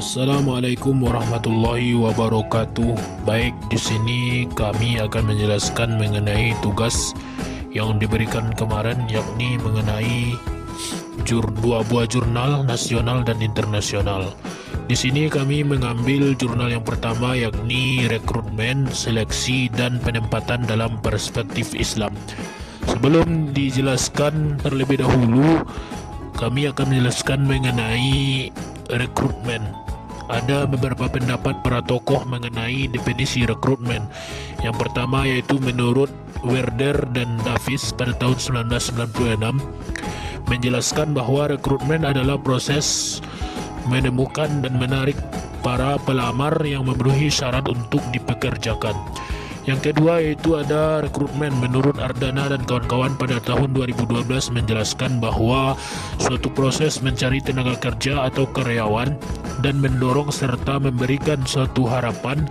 Assalamualaikum warahmatullahi wabarakatuh. Baik, di sini kami akan menjelaskan mengenai tugas yang diberikan kemarin, yakni mengenai dua buah jurnal nasional dan internasional. Di sini kami mengambil jurnal yang pertama, yakni rekrutmen, seleksi, dan penempatan dalam perspektif Islam. Sebelum dijelaskan terlebih dahulu, kami akan menjelaskan mengenai rekrutmen. Ada beberapa pendapat para tokoh mengenai definisi rekrutmen. Yang pertama yaitu menurut Werder dan Davis pada tahun 1996 menjelaskan bahwa rekrutmen adalah proses menemukan dan menarik para pelamar yang memenuhi syarat untuk dipekerjakan. Yang kedua yaitu ada rekrutmen menurut Ardana dan kawan-kawan pada tahun 2012 menjelaskan bahwa suatu proses mencari tenaga kerja atau karyawan dan mendorong serta memberikan suatu harapan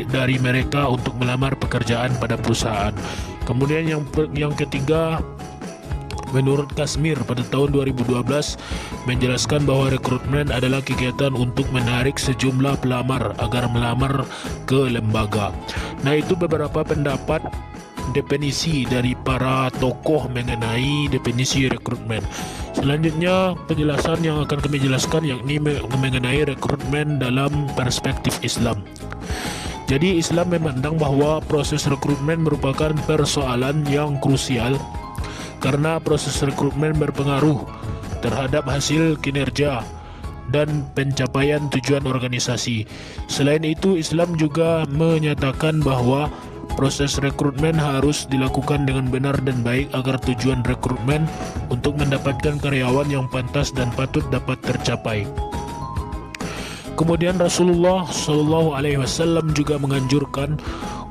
dari mereka untuk melamar pekerjaan pada perusahaan. Kemudian yang ketiga, menurut Kasmir pada tahun 2012 menjelaskan bahwa rekrutmen adalah kegiatan untuk menarik sejumlah pelamar agar melamar ke lembaga. Nah, itu beberapa pendapat definisi dari para tokoh mengenai definisi rekrutmen. Selanjutnya penjelasan yang akan kami jelaskan yakni mengenai rekrutmen dalam perspektif Islam. Jadi Islam memandang bahwa proses rekrutmen merupakan persoalan yang krusial karena proses rekrutmen berpengaruh terhadap hasil kinerja dan pencapaian tujuan organisasi. Selain itu, Islam juga menyatakan bahwa proses rekrutmen harus dilakukan dengan benar dan baik agar tujuan rekrutmen untuk mendapatkan karyawan yang pantas dan patut dapat tercapai. Kemudian Rasulullah SAW juga menganjurkan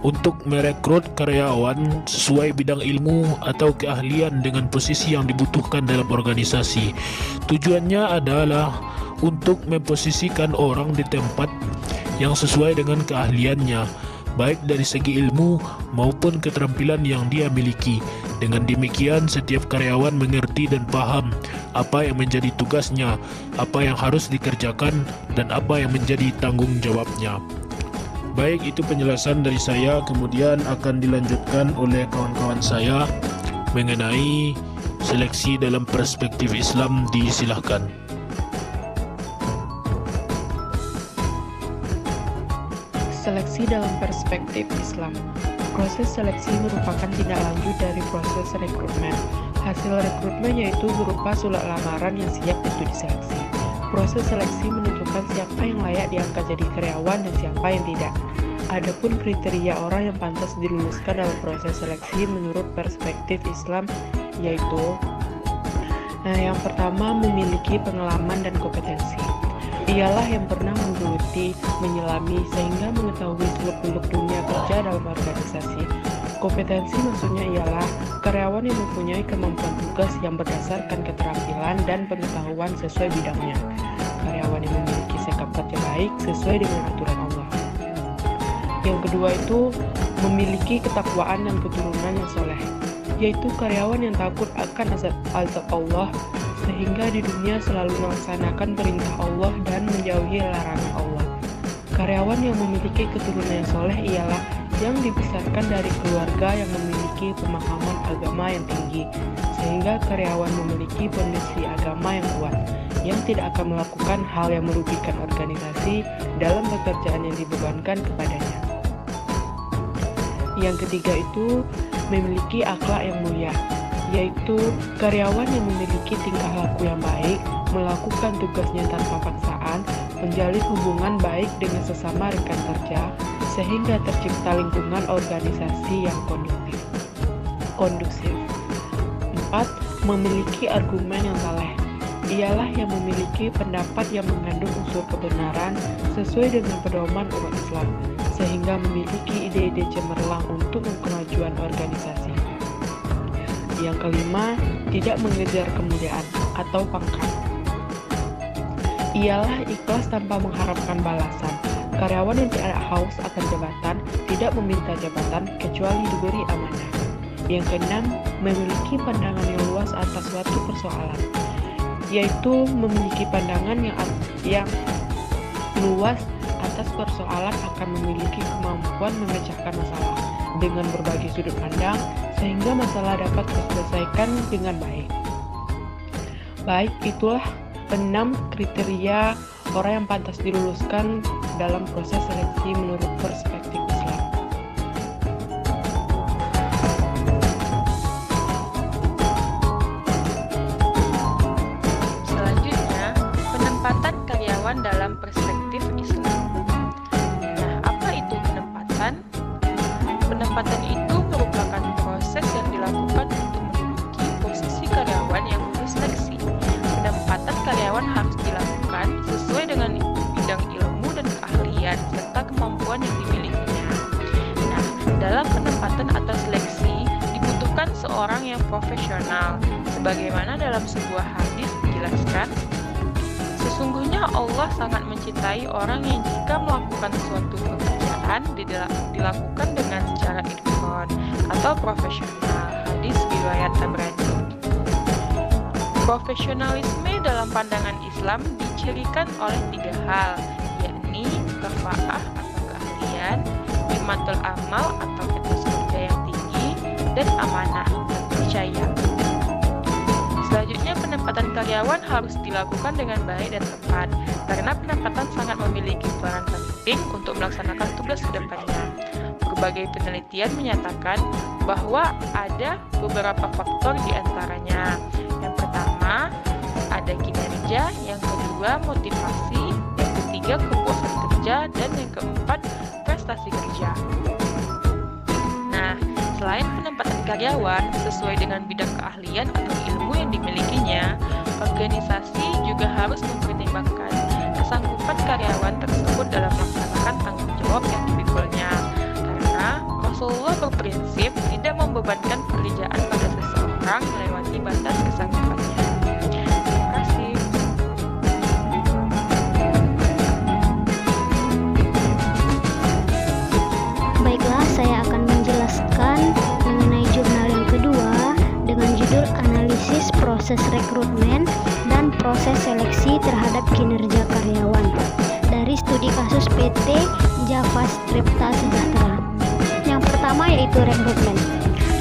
untuk merekrut karyawan sesuai bidang ilmu atau keahlian dengan posisi yang dibutuhkan dalam organisasi. Tujuannya adalah untuk memposisikan orang di tempat yang sesuai dengan keahliannya, baik dari segi ilmu maupun keterampilan yang dia miliki. Dengan demikian, setiap karyawan mengerti dan paham apa yang menjadi tugasnya, apa yang harus dikerjakan, dan apa yang menjadi tanggung jawabnya. Baik, itu penjelasan dari saya. Kemudian akan dilanjutkan oleh kawan-kawan saya mengenai seleksi dalam perspektif Islam. Disilahkan. Seleksi dalam perspektif Islam. Proses seleksi merupakan tindak lanjut dari proses rekrutmen. Hasil rekrutmen yaitu berupa surat lamaran yang siap untuk diseleksi. Proses seleksi menentukan siapa yang layak diangkat jadi karyawan dan siapa yang tidak. Adapun kriteria orang yang pantas diluluskan dalam proses seleksi menurut perspektif Islam yaitu yang pertama, memiliki pengalaman dan kompetensi. Ialah yang pernah menggeluti, menyelami, sehingga mengetahui seluk-beluk dunia kerja dalam organisasi. Kompetensi maksudnya ialah karyawan yang mempunyai kemampuan tugas yang berdasarkan keterampilan dan pengetahuan sesuai bidangnya. Karyawan yang memiliki sikap kerja baik sesuai dengan aturan Allah. Yang kedua itu memiliki ketakwaan dan keturunan yang soleh, yaitu karyawan yang takut akan azab Allah sehingga di dunia selalu melaksanakan perintah Allah dan menjauhi larangan Allah. Karyawan yang memiliki keturunan yang soleh ialah yang dibesarkan dari keluarga yang memiliki pemahaman agama yang tinggi, sehingga karyawan memiliki fondasi agama yang kuat, yang tidak akan melakukan hal yang merugikan organisasi dalam pekerjaan yang dibebankan kepadanya. Yang ketiga itu memiliki akhlak yang mulia, yaitu karyawan yang memiliki tingkah laku yang baik, melakukan tugasnya tanpa paksaan, menjalin hubungan baik dengan sesama rekan kerja, sehingga tercipta lingkungan organisasi yang kondusif. 4. Memiliki argumen yang saleh. Ialah yang memiliki pendapat yang mengandung unsur kebenaran sesuai dengan pedoman umat Islam, sehingga memiliki ide-ide cemerlang untuk kemajuan organisasi. Yang kelima, tidak mengejar kemuliaan atau pangkat. Ialah ikhlas tanpa mengharapkan balasan. Karyawan yang tidak haus akan jabatan, tidak meminta jabatan kecuali diberi amanah. Yang keenam, memiliki pandangan yang luas atas suatu persoalan, yaitu memiliki pandangan yang luas atas persoalan akan memiliki kemampuan memecahkan masalah dengan berbagai sudut pandang sehingga masalah dapat diselesaikan dengan baik. Baik, itulah 6 kriteria orang yang pantas diluluskan dalam proses seleksi menurut perspektif Islam. Selanjutnya, penempatan karyawan dalam perspektif Islam. Nah, apa itu penempatan? Penempatan itu merupakan proses yang dilakukan untuk menduduki posisi karyawan yang lulus seleksi. Penempatan karyawan harus dilakukan sesuai dengan bidang ilmu dan keahlian serta kemampuan yang dimilikinya. Nah, dalam penempatan atau seleksi dibutuhkan seorang yang profesional. Sebagaimana dalam sebuah hadis dijelaskan, sesungguhnya Allah sangat mencintai orang yang jika melakukan suatu pekerjaan dilakukan dengan cara itqan atau profesional. Hadis riwayat Tabrani. Profesionalisme dalam pandangan Islam dicirikan oleh 3 hal, yakni kafaah atau keahlian, himmatul amal atau etos kerja yang tinggi, dan amanah dan percaya. Selanjutnya, penempatan karyawan harus dilakukan dengan baik dan tepat, karena penempatan sangat memiliki peran penting untuk melaksanakan tugas ke depannya. Berbagai penelitian menyatakan bahwa ada beberapa faktor di antaranya. Yang pertama, ada kinerja, yang kedua, motivasi, yang ketiga, kepuasan kerja, dan yang keempat, prestasi kerja. Nah, selain penempatan karyawan sesuai dengan bidang keahlian atau ilmu yang dimilikinya, organisasi juga harus mempertimbangkan kesanggupan karyawan tersebut dalam melaksanakan tanggung jawab yang dipikulnya. Karena Rasulullah berprinsip tidak membebankan pekerjaan pada seseorang melewati batas kesanggupannya. Terima kasih. Baiklah, saya akan menjelaskan mengenai jurnal yang kedua dengan judul Analisis Proses Rekrutmen dan Proses Seleksi Terhadap Kinerja Karyawan dari studi kasus PT Javas Tripta Sejahtera. Yang pertama yaitu rekrutmen.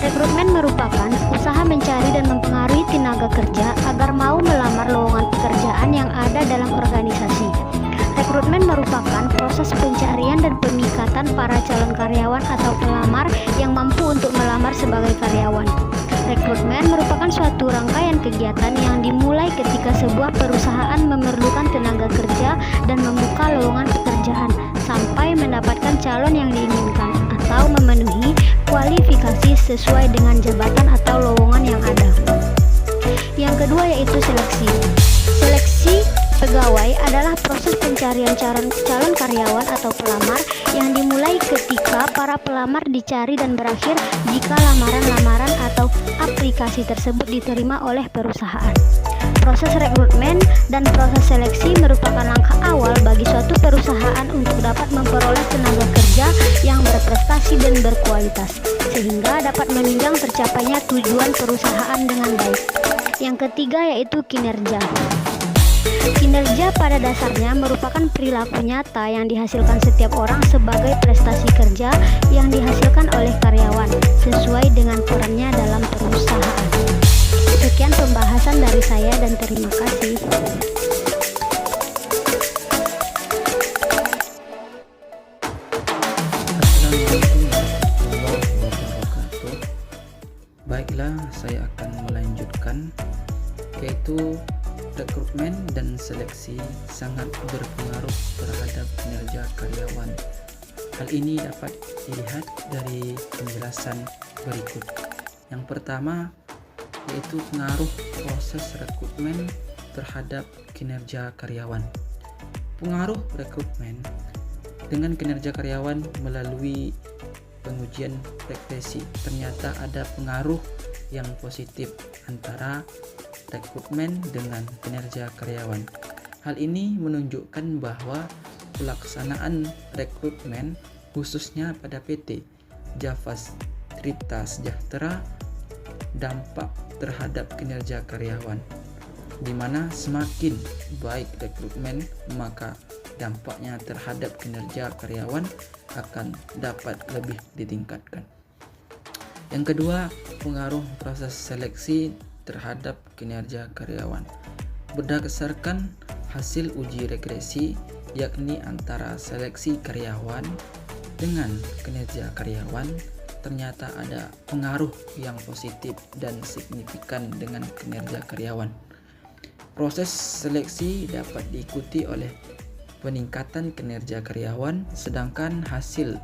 Rekrutmen merupakan usaha mencari dan mempengaruhi tenaga kerja agar mau melamar lowongan pekerjaan yang ada dalam organisasi. Rekrutmen merupakan proses pencarian dan pemikatan para calon karyawan atau pelamar yang mampu untuk melamar sebagai karyawan. Rekrutmen merupakan suatu rangkaian kegiatan yang dimulai ketika sebuah perusahaan memerlukan tenaga kerja dan membuka lowongan pekerjaan sampai mendapatkan calon yang diinginkan atau memenuhi kualifikasi sesuai dengan jabatan atau lowongan yang ada. Yang kedua yaitu seleksi. Seleksi pegawai adalah proses pencarian calon karyawan atau pelamar yang dimulai ketika para pelamar dicari dan berakhir jika lamaran-lamaran atau aplikasi tersebut diterima oleh perusahaan. Proses rekrutmen dan proses seleksi merupakan langkah awal bagi suatu perusahaan untuk dapat memperoleh tenaga kerja yang berprestasi dan berkualitas, sehingga dapat menunjang tercapainya tujuan perusahaan dengan baik. Yang ketiga yaitu kinerja. Kinerja pada dasarnya merupakan perilaku nyata yang dihasilkan setiap orang sebagai prestasi kerja yang dihasilkan oleh karyawan sesuai dengan perannya dalam perusahaan. Sekian pembahasan dari saya dan terima kasih. Assalamualaikum warahmatullahi wabarakatuh. Baiklah, saya akan melanjutkan, yaitu rekrutmen dan seleksi sangat berpengaruh terhadap kinerja karyawan. Hal ini dapat dilihat dari penjelasan berikut. Yang pertama yaitu pengaruh proses rekrutmen terhadap kinerja karyawan. Pengaruh rekrutmen dengan kinerja karyawan melalui pengujian rekrutasi, ternyata ada pengaruh yang positif antara rekrutmen dengan kinerja karyawan. Hal ini menunjukkan bahwa pelaksanaan rekrutmen khususnya pada PT Javas Tripta Sejahtera dampak terhadap kinerja karyawan, di mana semakin baik rekrutmen maka dampaknya terhadap kinerja karyawan akan dapat lebih ditingkatkan. Yang kedua, pengaruh proses seleksi terhadap kinerja karyawan. Berdasarkan hasil uji regresi, yakni antara seleksi karyawan dengan kinerja karyawan, ternyata ada pengaruh yang positif dan signifikan dengan kinerja karyawan. Proses seleksi dapat diikuti oleh peningkatan kinerja karyawan, sedangkan hasil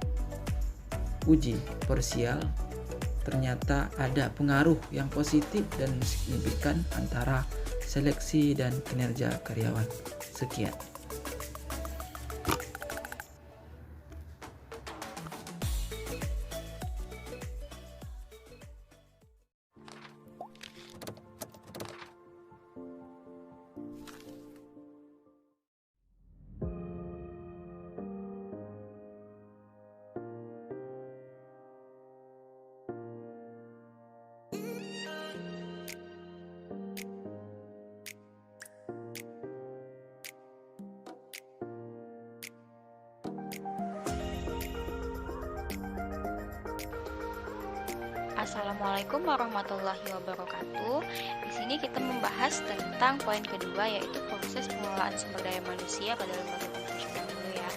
uji parsial ternyata ada pengaruh yang positif dan signifikan antara seleksi dan kinerja karyawan. Sekian. Assalamualaikum warahmatullahi wabarakatuh. Di sini kita membahas tentang poin kedua, yaitu proses pengelolaan sumber daya manusia pada lembaga profesional dulu ya.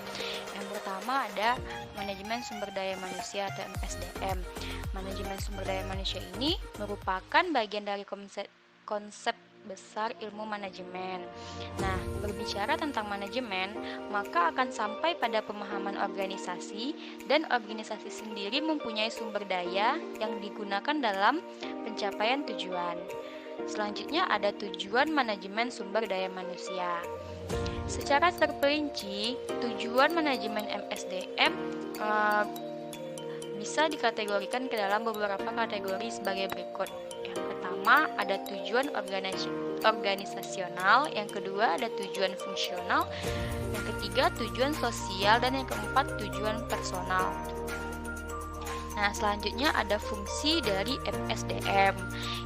Yang pertama ada manajemen sumber daya manusia atau MSDM. Manajemen sumber daya manusia ini merupakan bagian dari konsep besar ilmu manajemen. Nah, berbicara tentang manajemen, maka akan sampai pada pemahaman organisasi, dan organisasi sendiri mempunyai sumber daya yang digunakan dalam pencapaian tujuan. Selanjutnya ada tujuan manajemen sumber daya manusia. Secara terperinci, tujuan manajemen MSDM bisa dikategorikan ke dalam beberapa kategori sebagai berikut. Yang pertama ada tujuan organisasional, yang kedua ada tujuan fungsional, yang ketiga tujuan sosial, dan yang keempat tujuan personal. Nah, selanjutnya ada fungsi dari MSDM.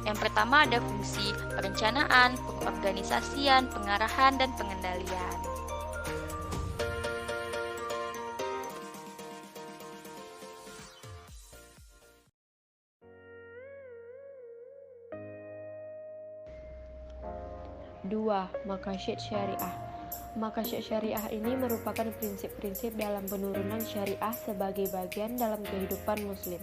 Yang pertama ada fungsi perencanaan, pengorganisasian, pengarahan, dan pengendalian. Dua, Maqasid syariah. Maqasid syariah ini merupakan prinsip-prinsip dalam penurunan syariah sebagai bagian dalam kehidupan muslim.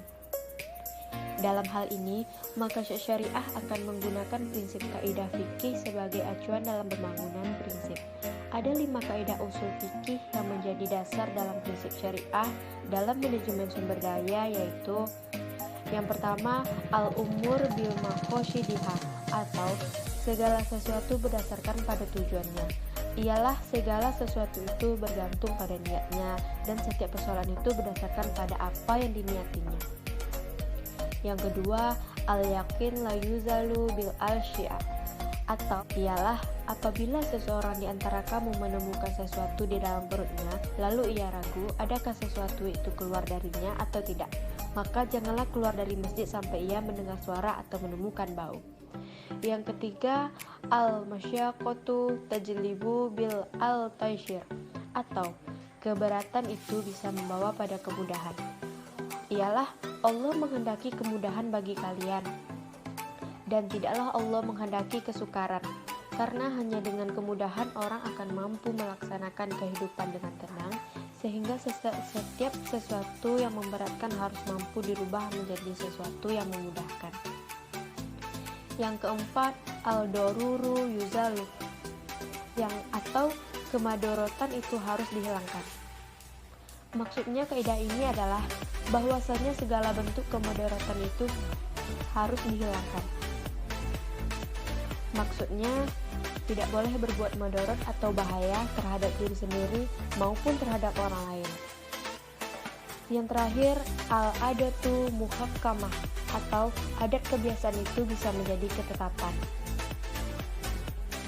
Dalam hal ini, maqasid syariah akan menggunakan prinsip kaidah fikih sebagai acuan dalam pembangunan prinsip. Ada 5 kaidah usul fikih yang menjadi dasar dalam prinsip syariah dalam manajemen sumber daya, yaitu yang pertama, al-umur bil maqasidiha, atau segala sesuatu berdasarkan pada tujuannya. Ialah segala sesuatu itu bergantung pada niatnya, dan setiap persoalan itu berdasarkan pada apa yang diniatinya. Yang kedua, al-yakin la yuzalu bil al-syi'a, atau ialah apabila seseorang di antara kamu menemukan sesuatu di dalam perutnya, lalu ia ragu adakah sesuatu itu keluar darinya atau tidak, maka janganlah keluar dari masjid sampai ia mendengar suara atau menemukan bau. Yang ketiga, al-masyaqqatu tajlibu bil al-taysir, atau keberatan itu bisa membawa pada kemudahan. Ialah Allah menghendaki kemudahan bagi kalian, dan tidaklah Allah menghendaki kesukaran, karena hanya dengan kemudahan orang akan mampu melaksanakan kehidupan dengan tenang, sehingga setiap sesuatu yang memberatkan harus mampu dirubah menjadi sesuatu yang memudahkan. Yang keempat, al-doruru yuzalu, atau kemadorotan itu harus dihilangkan. Maksudnya kaidah ini adalah bahwasanya segala bentuk kemadorotan itu harus dihilangkan. Maksudnya tidak boleh berbuat madorot atau bahaya terhadap diri sendiri maupun terhadap orang lain. Yang terakhir, al-adatu muhakkamah, atau adat kebiasaan itu bisa menjadi ketetapan.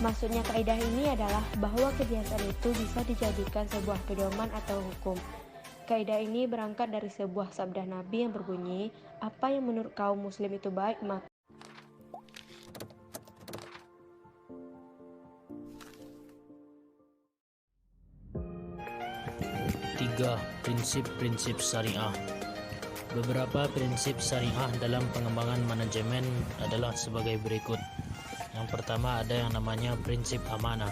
Maksudnya kaidah ini adalah bahwa kebiasaan itu bisa dijadikan sebuah pedoman atau hukum. Kaidah ini berangkat dari sebuah sabda Nabi yang berbunyi, apa yang menurut kaum muslim itu baik, maka ketiga, prinsip-prinsip syariah. Beberapa prinsip syariah dalam pengembangan manajemen adalah sebagai berikut. Yang pertama ada yang namanya prinsip amanah.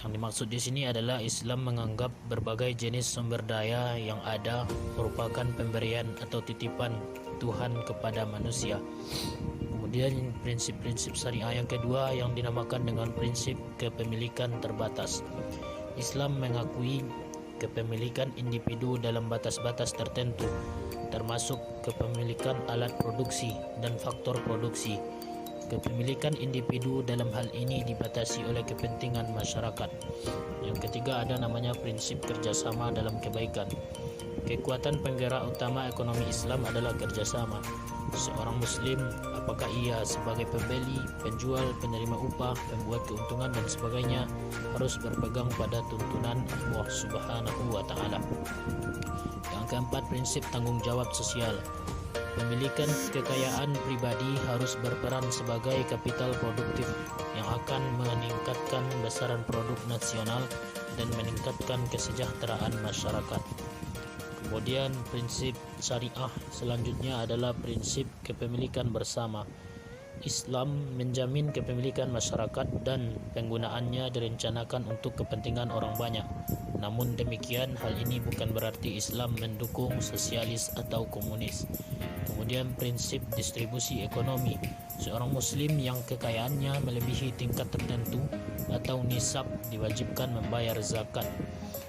Yang dimaksud di sini adalah Islam menganggap berbagai jenis sumber daya yang ada merupakan pemberian atau titipan Tuhan kepada manusia. Kemudian prinsip-prinsip syariah yang kedua yang dinamakan dengan prinsip kepemilikan terbatas. Islam mengakui kepemilikan individu dalam batas-batas tertentu, termasuk kepemilikan alat produksi dan faktor produksi. Kepemilikan individu dalam hal ini dibatasi oleh kepentingan masyarakat. Yang ketiga ada namanya prinsip kerjasama dalam kebaikan. Kekuatan penggerak utama ekonomi Islam adalah kerjasama. Seorang Muslim, apakah ia sebagai pembeli, penjual, penerima upah, pembuat keuntungan dan sebagainya, harus berpegang pada tuntunan Allah Subhanahu wa Ta'ala. Yang keempat, prinsip tanggung jawab sosial. Pemilikan kekayaan pribadi harus berperan sebagai kapital produktif yang akan meningkatkan besaran produk nasional dan meningkatkan kesejahteraan masyarakat. Kemudian prinsip syariah selanjutnya adalah prinsip kepemilikan bersama. Islam menjamin kepemilikan masyarakat dan penggunaannya direncanakan untuk kepentingan orang banyak. Namun demikian, hal ini bukan berarti Islam mendukung sosialis atau komunis. Kemudian prinsip distribusi ekonomi. Seorang muslim yang kekayaannya melebihi tingkat tertentu atau nisab diwajibkan membayar zakat.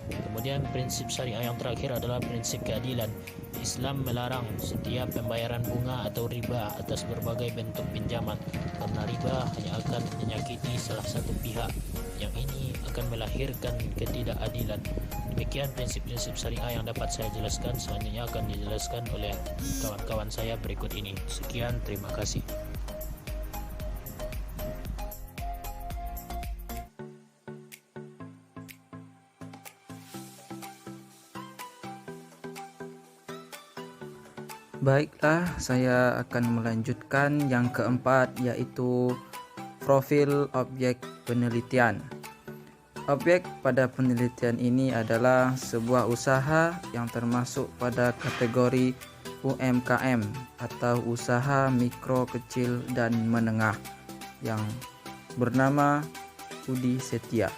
Kemudian prinsip syariah yang terakhir adalah prinsip keadilan. Islam melarang setiap pembayaran bunga atau riba atas berbagai bentuk pinjaman, karena riba hanya akan menyakiti salah satu pihak, yang ini akan melahirkan ketidakadilan. Demikian prinsip-prinsip syariah yang dapat saya jelaskan. Selanjutnya akan dijelaskan oleh kawan-kawan saya berikut ini. Sekian, terima kasih. Baiklah, saya akan melanjutkan yang keempat, yaitu profil objek penelitian. Objek pada penelitian ini adalah sebuah usaha yang termasuk pada kategori UMKM atau usaha mikro, kecil, dan menengah yang bernama Udi Setia.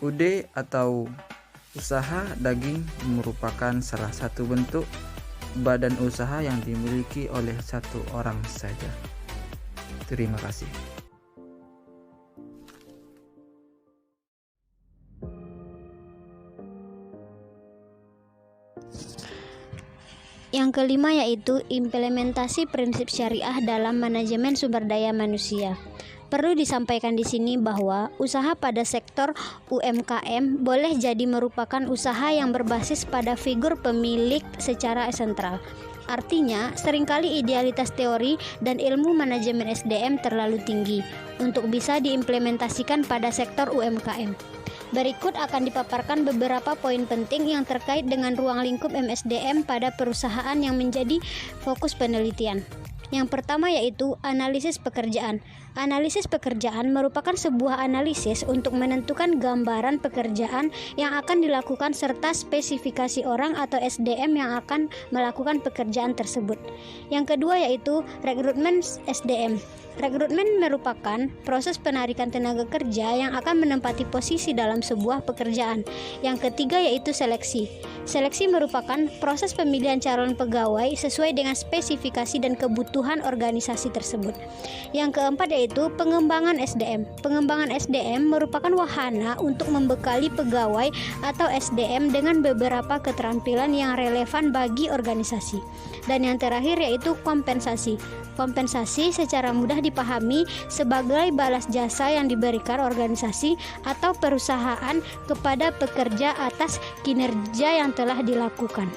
UD atau usaha daging merupakan salah satu bentuk badan usaha yang dimiliki oleh satu orang saja. Terima kasih. Yang kelima yaitu implementasi prinsip syariah dalam manajemen sumber daya manusia. Perlu disampaikan di sini bahwa usaha pada sektor UMKM boleh jadi merupakan usaha yang berbasis pada figur pemilik secara sentral. Artinya, seringkali idealitas teori dan ilmu manajemen SDM terlalu tinggi untuk bisa diimplementasikan pada sektor UMKM. Berikut akan dipaparkan beberapa poin penting yang terkait dengan ruang lingkup MSDM pada perusahaan yang menjadi fokus penelitian. Yang pertama yaitu analisis pekerjaan. Analisis pekerjaan merupakan sebuah analisis untuk menentukan gambaran pekerjaan yang akan dilakukan serta spesifikasi orang atau SDM yang akan melakukan pekerjaan tersebut. Yang kedua yaitu rekrutmen SDM. Rekrutmen merupakan proses penarikan tenaga kerja yang akan menempati posisi dalam sebuah pekerjaan. Yang ketiga yaitu seleksi. Seleksi merupakan proses pemilihan calon pegawai sesuai dengan spesifikasi dan kebutuhan organisasi tersebut. Yang keempat yaitu pengembangan SDM. Pengembangan SDM merupakan wahana untuk membekali pegawai atau SDM dengan beberapa keterampilan yang relevan bagi organisasi. Dan yang terakhir yaitu kompensasi. Kompensasi secara mudah dipahami sebagai balas jasa yang diberikan organisasi atau perusahaan kepada pekerja atas kinerja yang telah dilakukan.